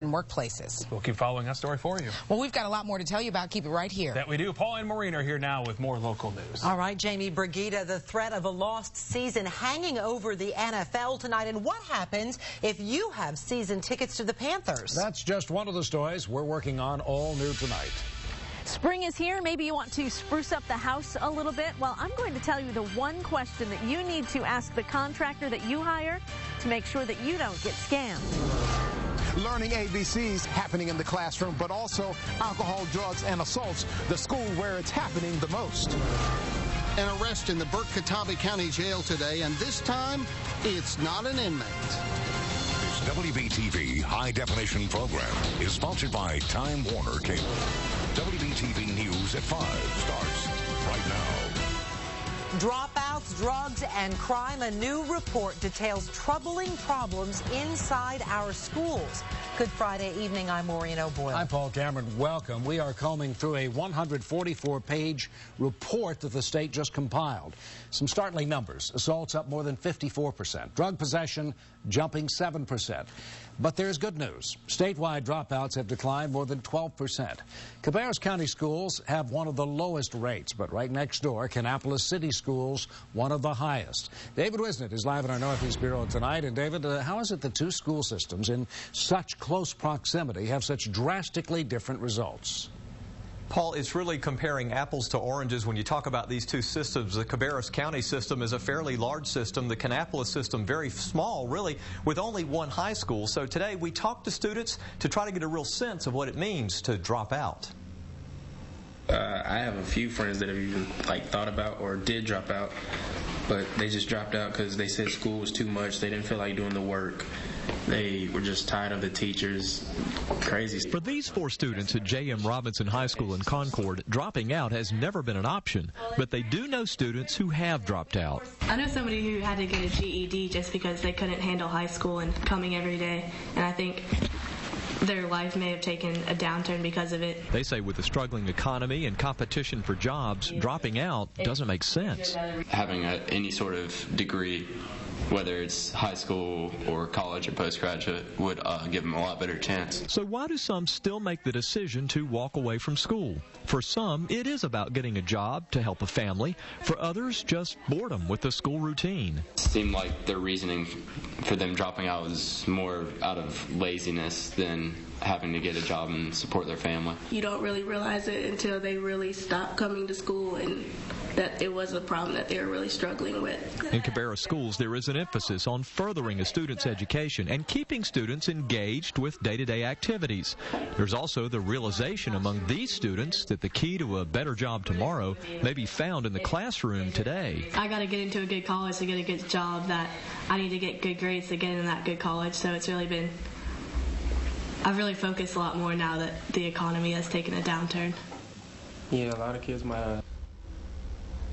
in workplaces. We'll keep following that story for you. Well, we've got a lot more to tell you about. Keep it right here. That we do. Paul and Maureen are here now with more local news. All right, Jamie Brigida, the threat of a lost season hanging over the NFL tonight. And what happens if you have season tickets to the Panthers? That's just one of the stories we're working on all new tonight. Spring is here. Maybe you want to spruce up the house a little bit. Well, I'm going to tell you the one question that you need to ask the contractor that you hire to make sure that you don't get scammed. Learning ABCs happening in the classroom, but also alcohol, drugs, and assaults, the school where it's happening the most. An arrest in the Burke-Catawba County Jail today, and this time, it's not an inmate. This WBTV high-definition program is sponsored by Time Warner Cable. WBTV News at 5 starts right now. Dropouts, drugs, and crime. A new report details troubling problems inside our schools. Good Friday evening. I'm Maureen O'Boyle. I'm Paul Cameron. Welcome. We are combing through a 144-page report that the state just compiled. Some startling numbers. Assaults up more than 54%. Drug possession jumping 7%. But there's good news. Statewide dropouts have declined more than 12%. Cabarrus County schools have one of the lowest rates, but right next door, Kannapolis City schools, one of the highest. David Wisnett is live in our Northeast Bureau tonight. And David, how is it that two school systems in such close proximity have such drastically different results? Paul, it's really comparing apples to oranges when you talk about these two systems. The Cabarrus County system is a fairly large system. The Kannapolis system, very small, really, with only one high school. So today we talked to students to try to get a real sense of what it means to drop out. I have a few friends that have even thought about or did drop out, but they just dropped out because they said school was too much. They didn't feel like doing the work. They were just tired of the teachers. Crazy. For these four students at J.M. Robinson High School in Concord, dropping out has never been an option, but they do know students who have dropped out. I know somebody who had to get a GED just because they couldn't handle high school and coming every day, and I think their life may have taken a downturn because of it. They say with the struggling economy and competition for jobs, dropping out doesn't make sense. Having any sort of degree, whether it's high school or college or postgraduate, would give them a lot better chance. So why do some still make the decision to walk away from school? For some, it is about getting a job to help a family. For others, just boredom with the school routine. It seemed like their reasoning for them dropping out was more out of laziness than having to get a job and support their family. You don't really realize it until they really stop coming to school and that it was a problem that they were really struggling with. In Cabarrus schools, there is an emphasis on furthering a student's education and keeping students engaged with day-to-day activities. There's also the realization among these students that the key to a better job tomorrow may be found in the classroom today. I got to get into a good college to get a good job, that I need to get good grades to get in that good college, so it's really been, I've really focused a lot more now that the economy has taken a downturn. Yeah, a lot of kids might.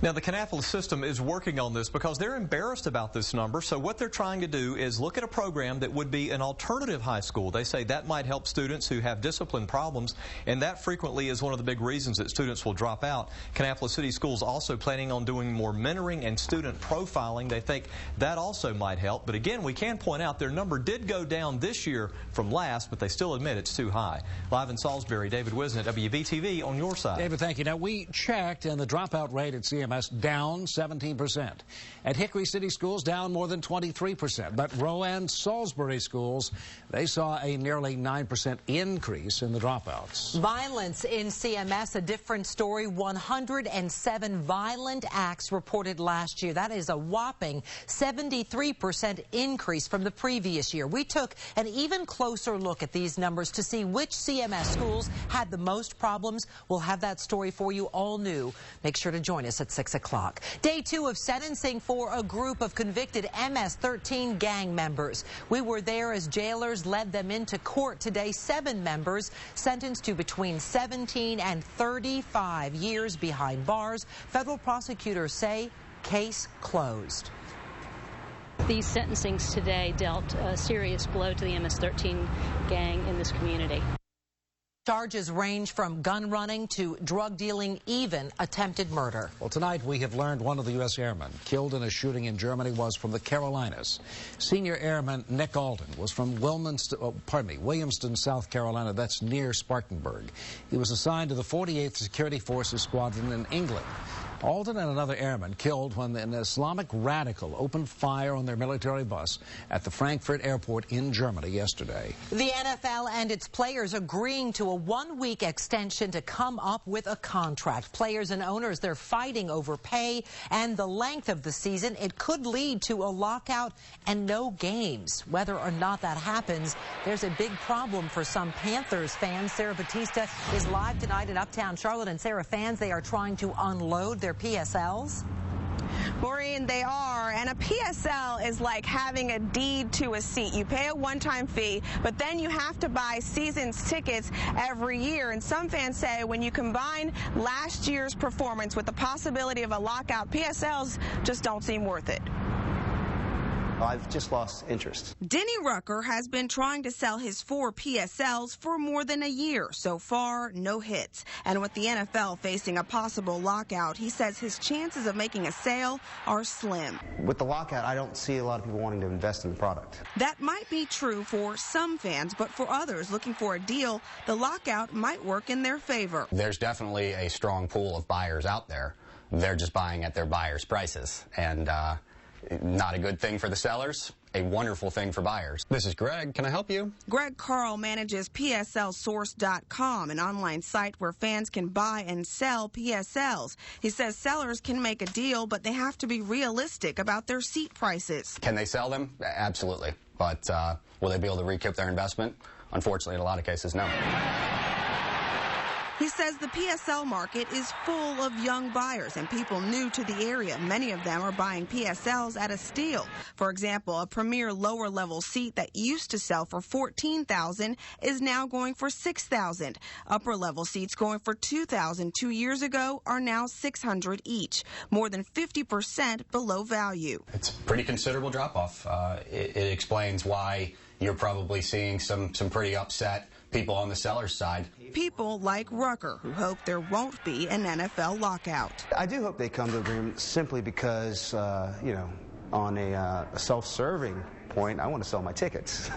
Now, the Kannapolis system is working on this because they're embarrassed about this number. So what they're trying to do is look at a program that would be an alternative high school. They say that might help students who have discipline problems, and that frequently is one of the big reasons that students will drop out. Kannapolis City Schools also planning on doing more mentoring and student profiling. They think that also might help. But again, we can point out their number did go down this year from last, but they still admit it's too high. Live in Salisbury, David Wisnett, WBTV on your side. David, thank you. Now, we checked, and the dropout rate at CMS down 17%. At Hickory City Schools, down more than 23%. But Rowan Salisbury Schools, they saw a nearly 9% increase in the dropouts. Violence in CMS, a different story. 107 violent acts reported last year. That is a whopping 73% increase from the previous year. We took an even closer look at these numbers to see which CMS schools had the most problems. We'll have that story for you all new. Make sure to join us at 6 o'clock. Day 2 of sentencing for a group of convicted MS-13 gang members. We were there as jailers led them into court today. 7 members sentenced to between 17 and 35 years behind bars. Federal prosecutors say case closed. These sentencings today dealt a serious blow to the MS-13 gang in this community. Charges range from gun running to drug dealing, even attempted murder. Well, tonight we have learned one of the U.S. airmen killed in a shooting in Germany was from the Carolinas. Senior Airman Nick Alden was from Williamston, South Carolina. That's near Spartanburg. He was assigned to the 48th Security Forces Squadron in England. Alden and another airman killed when an Islamic radical opened fire on their military bus at the Frankfurt airport in Germany yesterday. The NFL and its players agreeing to a one-week extension to come up with a contract. Players and owners, they're fighting over pay and the length of the season. It could lead to a lockout and no games. Whether or not that happens, there's a big problem for some Panthers fans. Sarah Batista is live tonight in Uptown Charlotte. And Sarah, fans, they are trying to unload their PSLs. Maureen, they are, and a PSL is like having a deed to a seat. You pay a one-time fee, but then you have to buy season's tickets every year. And some fans say when you combine last year's performance with the possibility of a lockout, PSLs just don't seem worth it. I've just lost interest. Denny Rucker has been trying to sell his 4 PSLs for more than a year. So far, no hits. And with the NFL facing a possible lockout, he says his chances of making a sale are slim. With the lockout, I don't see a lot of people wanting to invest in the product. That might be true for some fans, but for others looking for a deal, the lockout might work in their favor. There's definitely a strong pool of buyers out there. They're just buying at their buyers' prices. And not a good thing for the sellers, a wonderful thing for buyers. This is Greg. Can I help you? Greg Carl manages PSLsource.com, an online site where fans can buy and sell PSLs. He says sellers can make a deal, but they have to be realistic about their seat prices. Can they sell them? Absolutely. But will they be able to recoup their investment? Unfortunately, in a lot of cases, no. He says the PSL market is full of young buyers and people new to the area. Many of them are buying PSLs at a steal. For example, a premier lower-level seat that used to sell for $14,000 is now going for $6,000. Upper-level seats going for $2,000 2 years ago are now $600 each, more than 50% below value. It's a pretty considerable drop-off. It explains why you're probably seeing some pretty upset people on the seller's side. People like Rucker, who hope there won't be an NFL lockout. I do hope they come to agreement simply because, you know, on a self-serving point, I want to sell my tickets.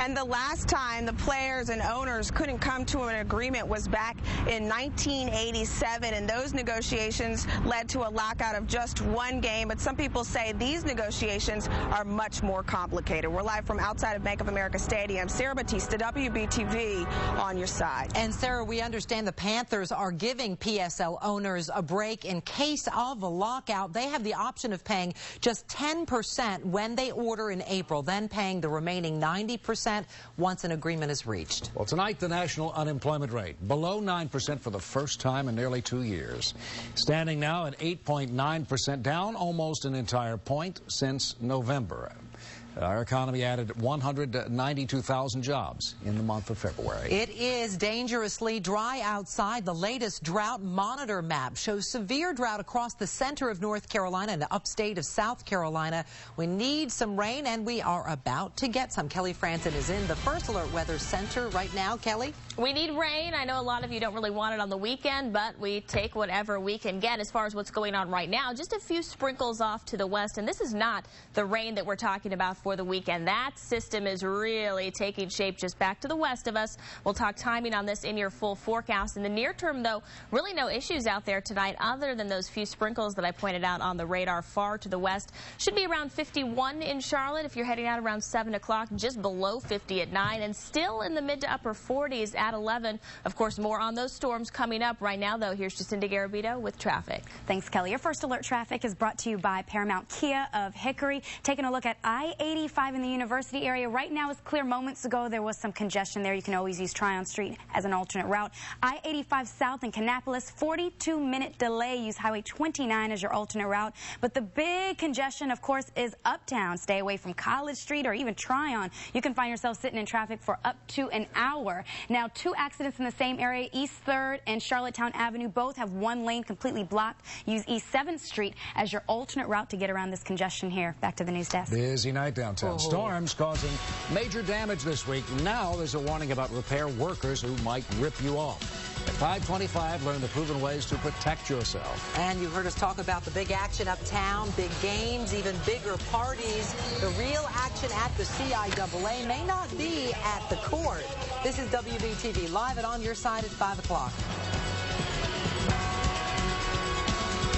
And the last time the players and owners couldn't come to an agreement was back in 1987, and those negotiations led to a lockout of just one game. But some people say these negotiations are much more complicated. We're live from outside of Bank of America Stadium. Sarah Batista, WBTV, on your side. And Sarah, we understand the Panthers are giving PSL owners a break in case of a lockout. They have the option of paying just 10% when they order in April, then paying the remaining 90% once an agreement is reached. Well, tonight, the national unemployment rate below 9% for the first time in nearly 2 years. Standing now at 8.9%, down almost an entire point since November. Our economy added 192,000 jobs in the month of February. It is dangerously dry outside. The latest drought monitor map shows severe drought across the center of North Carolina and the upstate of South Carolina. We need some rain, and we are about to get some. Kelly Franson is in the First Alert Weather Center right now. Kelly? We need rain. I know a lot of you don't really want it on the weekend, but we take whatever we can get as far as what's going on right now. Just a few sprinkles off to the west, and this is not the rain that we're talking about for the weekend. That system is really taking shape just back to the west of us. We'll talk timing on this in your full forecast. In the near term, though, really no issues out there tonight other than those few sprinkles that I pointed out on the radar far to the west. Should be around 51 in Charlotte if you're heading out around 7 o'clock, just below 50 at 9, and still in the mid to upper 40s at 11. Of course, more on those storms coming up. Right now, though, here's Jacinda Garabito with traffic. Thanks, Kelly. Your First Alert traffic is brought to you by Paramount Kia of Hickory. Taking a look at I-85 in the University area. Right now is clear. Moments ago, there was some congestion there. You can always use Tryon Street as an alternate route. I-85 south in Kannapolis, 42-minute delay. Use Highway 29 as your alternate route. But the big congestion, of course, is uptown. Stay away from College Street or even Tryon. You can find yourself sitting in traffic for up to an hour. Now, 2 accidents in the same area. East 3rd and Charlottetown Avenue both have one lane completely blocked. Use East 7th Street as your alternate route to get around this congestion here. Back to the news desk. Busy night. downtown. Storms causing major damage this week. Now there's a warning about repair workers who might rip you off. At 5:25, learn the proven ways to protect yourself. And you heard us talk about the big action uptown, big games, even bigger parties. The real action at the CIAA may not be at the court. This is WBTV live and on your side at 5 o'clock.